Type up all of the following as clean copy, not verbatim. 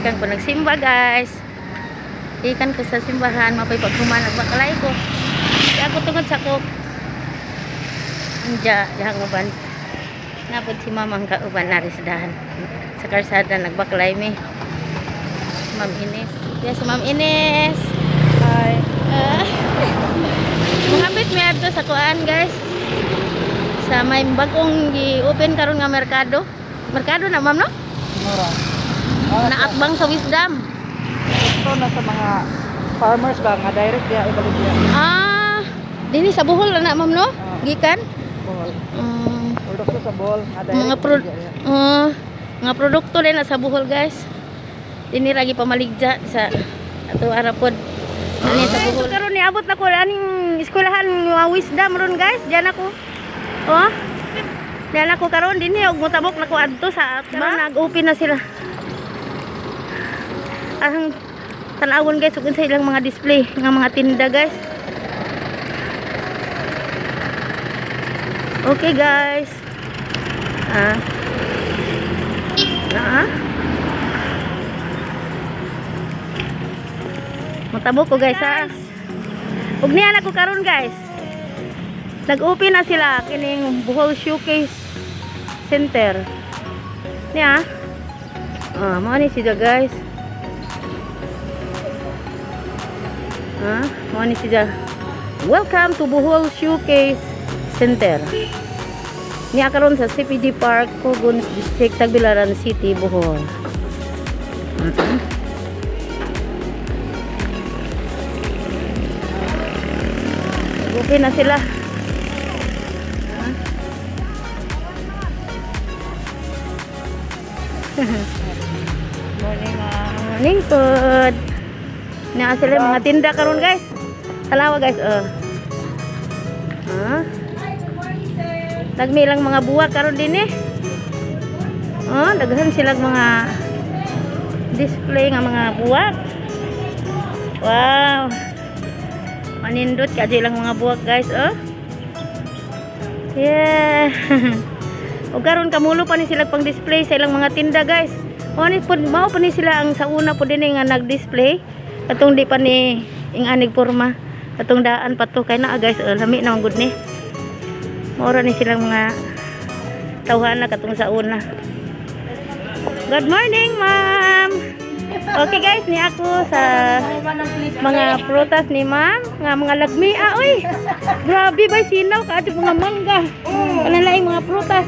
Ikan ko nagsimba guys. Ikan ko sa simbahan. Mapay paghuman. Nagbakalay ko. Kaya ako tungod sa ko. Anja. Dihang uban. Napod si mamang kauban na risdahan. Sa karsada nagbakalay mi. Ma'am Ines. Yes, Ma'am Ines. Hi. Muhabit mi adto sa kuan guys. Sa may bagong gi-open karon nga merkado. Merkado na ma'am no? Mura. Naatbang sa Wisdom. Ito na sa mga farmers ba nga direct dia ibalik dia. Dini sa Bohol na ma'am no? Gikan? Bohol. Produkto sa Bohol nga direct. Mga produkto din na sa Bohol guys. Dini lagi pamaligja sa ato arapod. Ani sa Bohol. Karon niabot na ko aning eskwelahan nga Wisdom ron guys. Diyan ako. Oh. Diyan ako karon dinhi og motabok na ko adto sa karon nag-open na sila. Ang tanawon guys ug sa ilang mga display nga mga tinda guys. Okay guys. Motabok ko guys ha. Ug niya na ko karon guys. Nag-open na sila kining Bohol Showcase Center. Niya. Mao ni sila guys. Mao ni sila. Welcome to Bohol Showcase Center. Niya karon sa CPD Park, Cogon District, Tagbilaran City, Bohol. Okay na sila. Morning food. Naa sila mga tinda karon guys. Talawa guys. Dagmi lang mga buwak karon din eh. Daghan sila mga display nga mga buwak. Wow. Manindot kadyo lang mga buwak guys. Yeah. O karon kamulo pa ni sila pang display sa ilang mga tinda guys. Mao pa ni sila ang sa una po din nga nag-display. Katong di pa ni ing anig porma. Katong daan pa to kay naa guys. Lami na good ni. Maura ni silang mga tawhana katong sa una. Good morning, ma'am. Okay guys, ni ako sa mga prutas ni ma'am, nga mga lagmi. Uy. Grabe ba sinaw kaadto mga mangga. Kanalaing mga prutas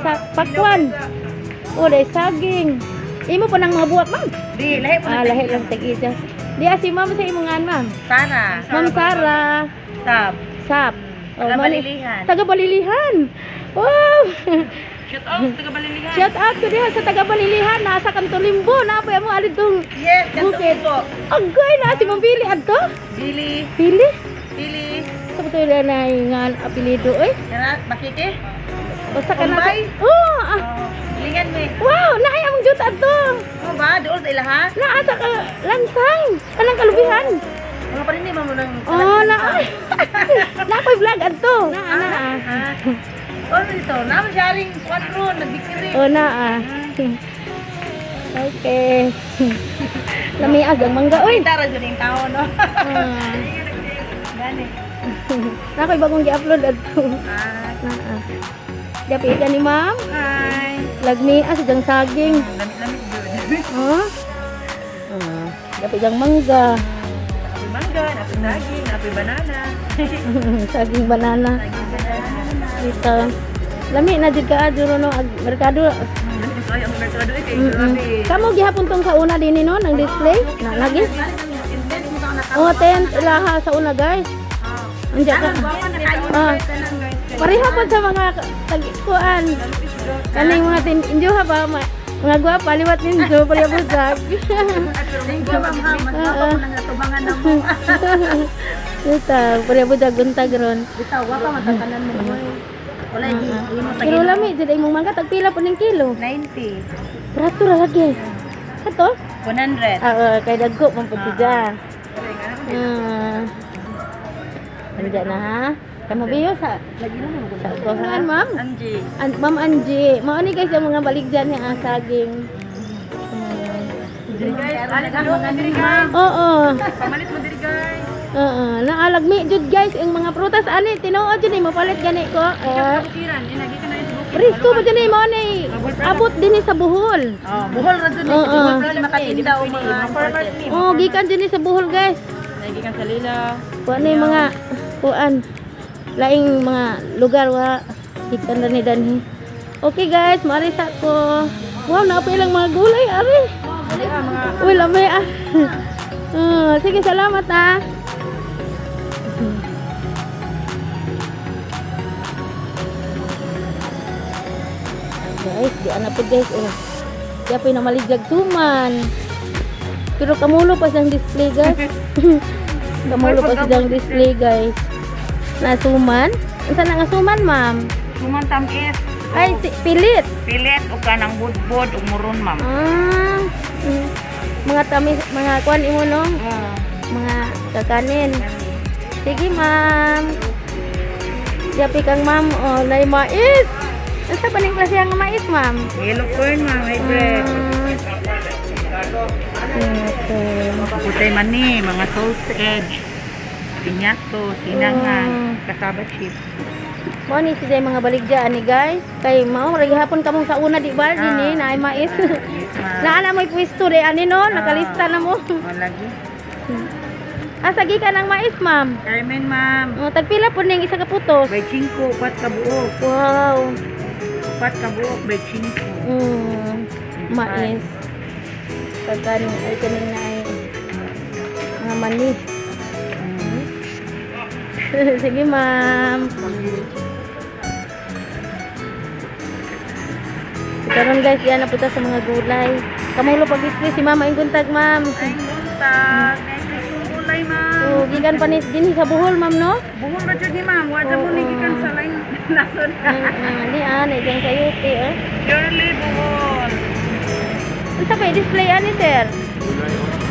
sa pakwan. Dai saging. Imo pa nang mga buwak, ma'am? Di, lahi pa. Lahi lang tag-isa. Di si ma'am sa imongan, ma'am. Sara. Ma'am Sara. Sap. Taga-Balilihan. Taga-Balilihan. Wow. Shout out sa Taga-Balilihan. Shout out ko diha sa Taga-Balilihan. Nasa Kanto Limbo. Napay mo adtong Yes, bukid. Agay na si Ma'am Pili adto? Pili. Pili? Pili. Sa betul na nga apelyido oy. Kana makiki? Basta ka na. Kumbay? Lingan mo. Wow, naay among juta adto. Ano ba? Doon sa ilaha? Naa sa lansang. Kanang kalubihan. Mga pa rin mo nang naay. Nakoy vlog adto. Naa. Dito, naman sharing quadro, nagbikiri. Naa. Okay. Lamias ang mangga oy. Tara dyan yung tao, no? Gani. Nakoy bagong gi-upload adto. Naa. Dapi ka ni ma'am. Hi. Lagmias jang saging. Lamit-lamit yun. Dapi jang mangga. Apoy mangga, apoy saging, apoy banana. Saging banana. Ito. Lami na jud ka adto no merkado. Ay, ang merkado ay kay grabe. Kamo gihapon tong sa una dinhi no nang display. Na lagi. Tent laha sa una guys. Anja ka. Pareha pa sa mga tagikuan. Kaning mga tinjuha ba mga gwapa liwat ninyo pareha busag. Thank you ma'am, mas guwapo mo nang natubangan na mo. Ito, pareha busag buntag ron. Bitaw, wapa matatanan mo mo. Wala di mo Pero lami jud imong mangga tagpila po ning kilo. 90. Barato ra lagi. Kato? 100. Kay dagko man pud siya. Anja na ha. Kamu biyo sa Lagi na mo. sa kuhan, ma'am? Angie. Ma'am Angie. Mao ni guys yung mga baligyan ni saging. Guys, ano ang mga nila? Oo. Pamalit mo diri guys. Oo, naalagmi jud guys ang mga prutas ani tinuod jud ni mapalit gani ko. Bukiran, inagi ka na sa bukid. Presko pa jud ni mo ni. Abot din ni sa Bohol. Oh, buhol ra jud ni. Oo. Buhol ra makatinda o mga farmers ni. Oh, gikan jud ni sa Bohol guys. Nagikan sa Lila. Kuan ni mga kuan laing mga lugar wa gikan na ni danhi. Okay guys, marisa ko. Wow, napay lang mga gulay ari. Mga Uy, lamay ah. Sige, salamat ah. Guys, di ana po guys. Di pa na maligag suman. Pero kamulo pa siyang display guys. Kamulo pa siyang display guys. Na suman. Isa na nga suman ma'am. suman tamis. Ay, pilit. Pilit o kanang budbod o muron ma'am. Mga tamis, mga kuan imo no? Mga kakanin. Sige ma'am. Diapi kang ma'am. Oh, lay mais. Asa pa ning klase ang mais ma'am? Yellow corn ma'am, may bread. Okay. Putay mani, mga sausage. Pinyato, sinangan, kasaba chips. Mo ni si mga baligya ani guys. Kay mao ra gihapon kamong sa una di ba dinhi na ay mais. Naana mo'y pwesto de ani no, nakalista na mo. Lagi. Asa gi ka ng mais ma'am? Carmen ma'am. Oh, tagpila po ning isa ka putos. By 5, 4 ka buok. Wow. 4 ka buok, by 5. Mais. Pagkan ay kanin na ay mga mani. Sige ma'am. Karon guys, yan na punta sa mga gulay. Kamulo pag-display si Mama Inguntag ma'am. Ay, buntag. Ay, gulay ma'am. So, gikan pa din sa Bohol ma'am no? Buhol ra jud ni ma'am. Wala mo ni gikan sa lain nason. Di ani dyan sa UP eh. Girly buhol. Unsa pa display ani sir?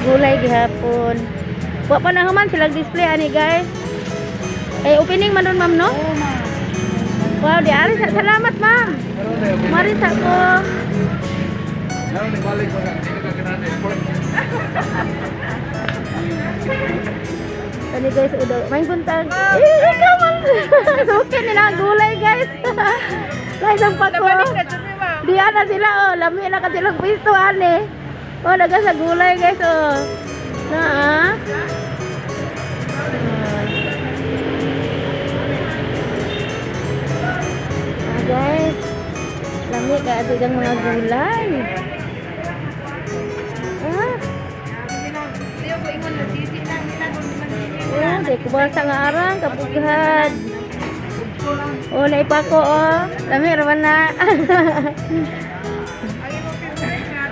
Gulay gihapon. Wa pa na human sila display ani guys. Opening man doon ma'am no? Oo ma'am. Wow, di ari salamat ma'am. Mari sa ko. Tani guys, udah main buntag. Ikaw man. Sukin nila ang gulay guys. Guys, ang pako. Di ana sila oh, lami na ka silang pwesto ani. Oh, daga sa gulay guys oh. Na guys, lami ka ato ng mga gulay. Di ko basa nga arang kapughad. Oh, naipa ko oh. Lami raman na.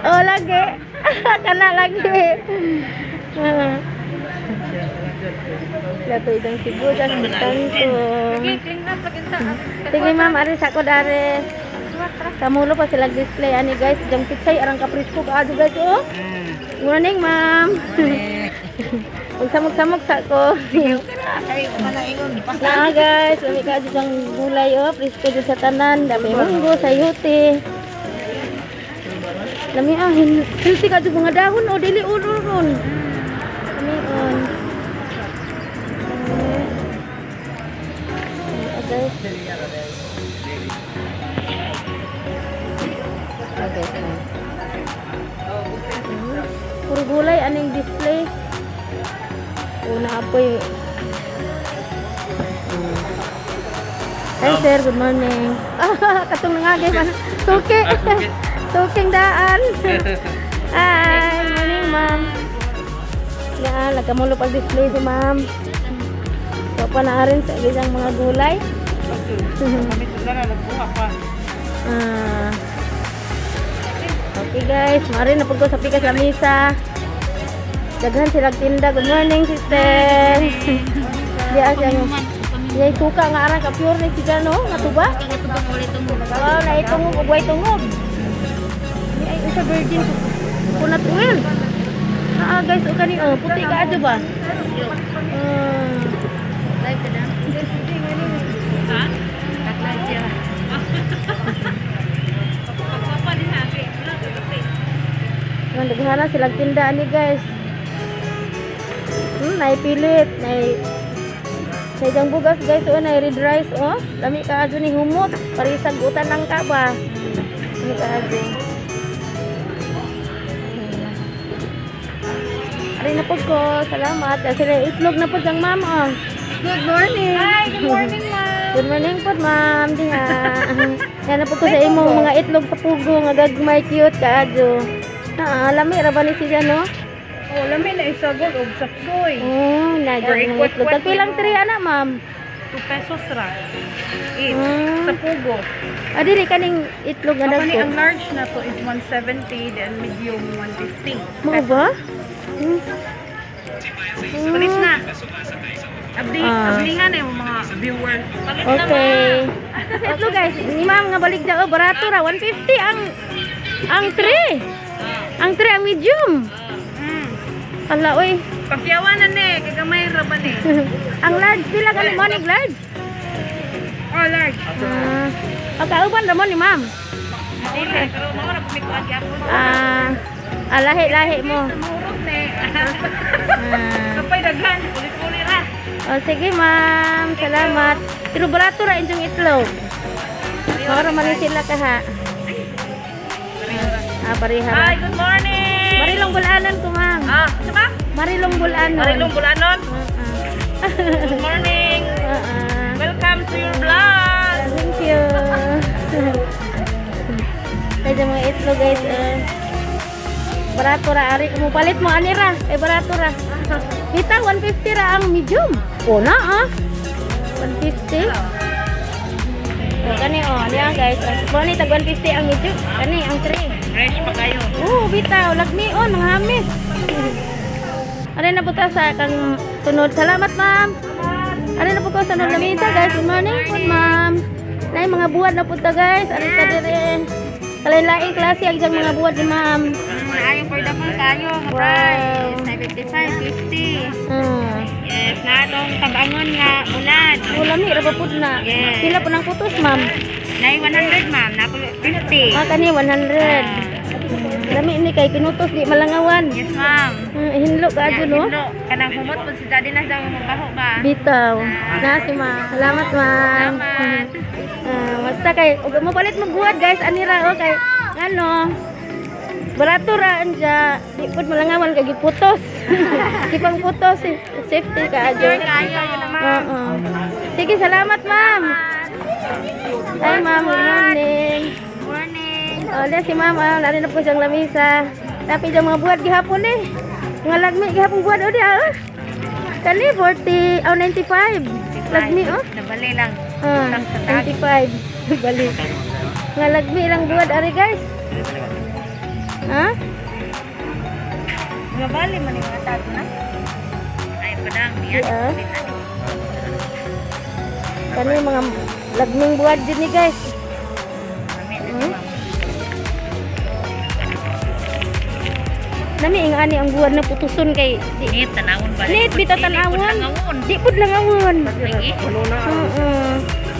Oh, lagi. Kana lagi. Lato idang siguras bitang ko. Sige ma'am, aris ako dare. Kamulo pa sila display ani guys, jang pitsay arang kaprisko kaado guys oh. Morning ma'am. Ug samok-samok sa ko. Na guys, umi ka jang gulay oh, prisko jud sa tanan, dami munggo, sayote. Lami healthy ka jud mga dahon oh, dili uron. Lami on. Guys. Okay. Puro gulay aning display. Una apoy. Hi sir, good morning. Katong nga guys, suki. Suking daan. Hi, morning ma'am. Yan, nagkamulo pag display si ma'am. So panaarin sa isang mga gulay. Okay guys, mari na pagko sa pikas sa misa. Daghan sila tinda. Good morning sister. Diya siyang diya suka nga arang ka pure ni siya no, nga tuba. Oh, na itong ugway tungog. Ay isa virgin coconut oil. Guys, o kani oh, puti ka adto ba? Live ka na. Ha? Live siya. Daghana silang tinda ani guys. Naipilit, Sayang bugas guys, na red rice lami ka adyo ni humot, parisag utan lang ka ba. Lami ka adyo. Ari na po ko, salamat. Kasi itlog na po kang ma'am Good morning. Hi, good morning, ma'am. Good morning po ma'am. Diha. Yan na po ko sa imong mga itlog sa pugo nga gagmay cute ka adyo. Lami ra ba ni siya no? Oh, lami na isagol og sapsoy. Nadyo ng itlog. Tagpilang 3 ana ma'am. 2 pesos ra. Each sa pugo. Dili kaning itlog nga Kapani dagko. ang large na to is 170 then medium 150. Mo ba? Palit na. Ablingan yung mga viewers. Palit na Okay. Kasi ito guys, ni ma'am nga balik daw barato ra 150 ang tray. Ang tray ang medium. Ala oy. Pagyawanan eh, kagamay ra ba ni? Ang large pila ka ni mo ni large? Oh, large. Pagkauban ra mo ni ma'am. Dili, pero mga ra pumikuan gyapon. Lahi mo. Mahurot ni. Kapay daghan, ulit-ulit ra. Sige ma'am, salamat. Pero barato ra inyong itlog. Moro man ni sila kaha. Pareha. Hi, good morning. Marilong bulanon ko ma'am. Saba? Marilong bulanon. Marilong Bulanon. Good morning. Welcome to your vlog. Thank you. Kaya mga itlog guys. Barato ra ari mo palit mo ani ra. Barato ra. Kita 150 ra ang medium. Na 150. Kani niya guys. Bali tag 150 ang medium. Kani ang 3. Fresh pa kayo. Bitaw lagmi nanghamis. Ari na po ta sa kang tunod. Salamat ma'am. Ari na po ko sa lamisa guys. Good morning po ma'am. Nay mga buwad na po ta guys. Ari ta dire. Kalain-laing klase ang isang mga buwad ni ma'am. Ayaw for the full kayo. Price 75, 50. Yes, na itong tabangon nga bulan. Lami ra ba pud na? Yes. Pila po nang putos ma'am? Nay 100 ma'am, na 50. Kani 100. Lami ni kay pinutos di malangawan. Yes ma'am. Hinlo ka adyo no? Hinlo. Kanang humot po si daddy na daw magbaho ba? Bitaw. Na si ma'am. Salamat ma'am. Salamat. Basta kay ug mo palit magbuhat guys anira kay ano barato ra anja di pud malangawan kay giputos. Gipang putos safety ka adyo. Kayo naman. Sige salamat ma'am. Ay ma'am, good morning. Morning. Dia si mama nari na po siyang lamisa. Tapi yung mga buhat gihapon mga lagmi gihapon buhat dia. Kani 40 95. Lagmi Nabali lang. 95. Balik. Nga lagmi lang buhat ari guys. Nabali man yung mga tato na. Ay padang niyan. Kani mga lagming buhat din ni guys. Nami ingani ang buwan na putuson kay Nit tanawon ba? Nit bitaw tanawon. Di pud langawon.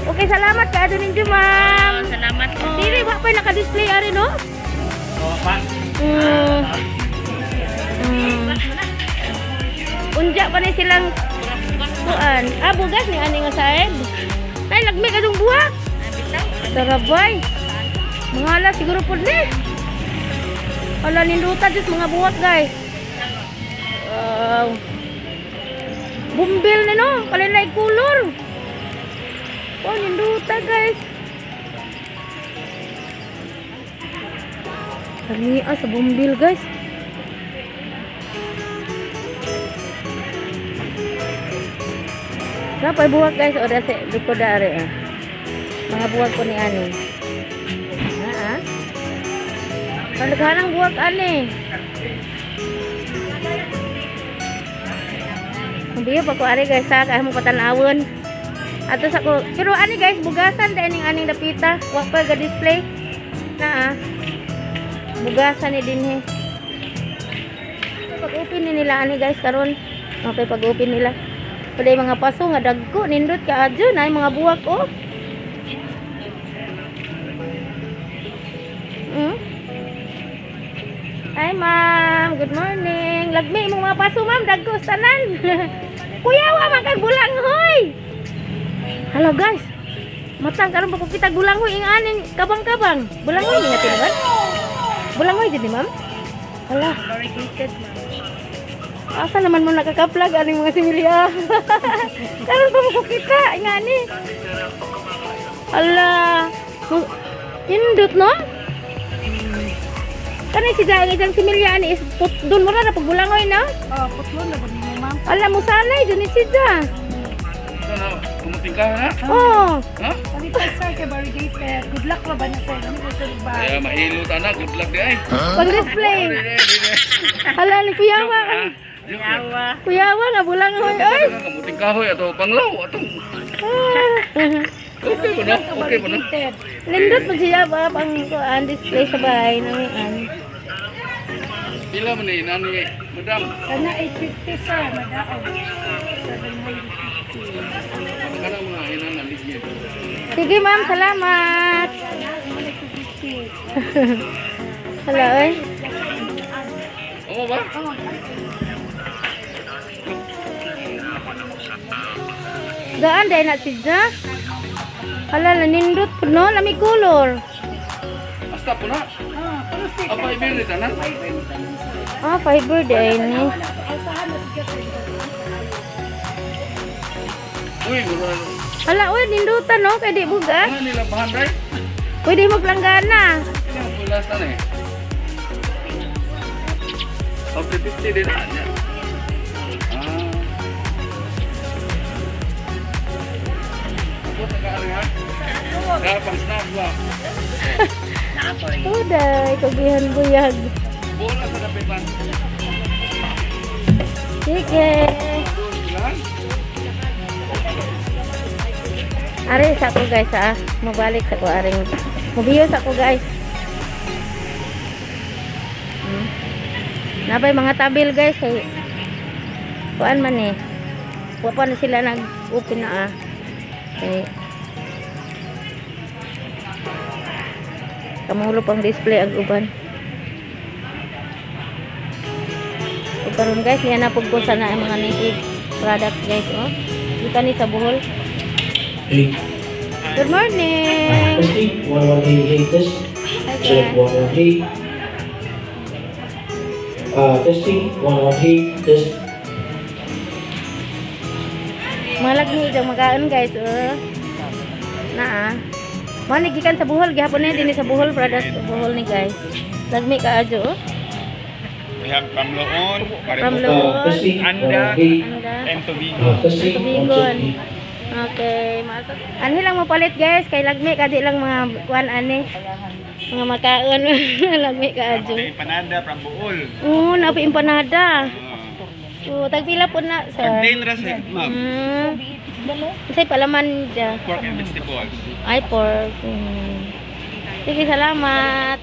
Okay, salamat ka adto ninyo ma'am. Salamat po. Dili wa pa naka-display ari no? Unja pa ni silang kuan. Bugas ni ani nga saeb. Ay lagmi kadung buwak. Sarabay. Mangala siguro pud ni. Wala nindutan just mga buwak guys. Wow. Bumbil ni no, kalinay kulor. Ninduta guys. Kania sa bumbil guys. Napay buwak guys, o dasi likod dari mga buwak ko ni ani. Pandaghanang buwak ani. Biyo pa ko ari guys sa kay mo patanawon. Ato sa ko, pero ani guys bugasan dai ning aning dapita. Wa pa ga display. Bugasan ni dinhi. Pag-open ni nila ani guys karon. Okay pag-open nila. Paday mga paso nga dagko nindot ka adyo na mga buwak Hi, ma. good morning. Lagmi mo mga paso ma'am, dagkos tanan. Kuyawa man kay bulanghoy. Hello guys. Matang karon pa ko kita bulanghoy ing aning kabang-kabang. Bulanghoy ni natin ba? Bulanghoy din ni ma'am. Hala, Variegated, ma'am. asa naman mo nakaka-vlog aning mga similya. Karon pa ko kita ing ani. Hala. Indot no? Kanay si Dagay dang similya ni is doon mo na pagbulangoy na. Oh, putlon na ba ni ma'am? Alam mo sanay dun ni Sida. Sana, kumuting ka na? Oh. Ha? Palitan sir kay variegated. Good luck ba na sir? Ano ko sir ba? Kaya mailo tanak, good luck di ay. Pag-display. Hala ni Kuyawa. Yawa. Kuyawa nga bulangoy ay. Kumuting kahoy ato panglaw ato. Okay po na, okay po na. Variegated. Lindot mo siya ba pang kuan display sa bahay nang an. Pila man ni nani, madam. Kana 850 sir, madaog. 750. Kanang mga inan na ligid. Sige ma'am, salamat. Hala oy. Oo ba? Gaan dai na Sida. Hala nindot po no, lami color. Hasta po na. Ah, pero stick. Apa ibili tanan? Ah, fiber day ni. Asahan na siya sir. Uy, mura. Hala oy nindutan no kay di bugas. Ano nila bahanday? Pwede mo planggana. Kaya pulas na eh. Okay, 50 din na. Ako nag-aaring ha? Kapang snap ba? Uday, kagihan buyag. Bola sa kapitan. Sige. Ilan? Ari sa ko guys ah. Mabalik sa ko aring. Mabiyos ako guys. Nabay mga tabil guys kay kuan man eh. Wa na sila nag-open na ah. Okay. Kamulo pang display ang uban. So karon guys, niya na pugko sana ang mga native product guys, oh. Dito ni sa Bohol. Hey, Good morning. testing 118 test. Check 118. Testing 118 test. Malagni itong makaon guys, oh. Na ah. Manigikan sa Bohol, gihapon na din sa Bohol product sa Bohol ni guys. Lagmi ka adyo, oh. We have Pamloon, From Paribuco, Loon. Testing Anda. 118. Anda. and Tobigo. Testing Tubigon. 118. Okay, anhi lang mo palit guys, kay lagmi kadi lang mga kuan ani. Mga makaon lagmi ka adyo. Okay, Panada from Bohol. Oo, napi empanada. So, tagpila po na sir. Contain rasa, ma'am. Say palaman dya. Pork and vegetables. Ay pork. Sige, salamat.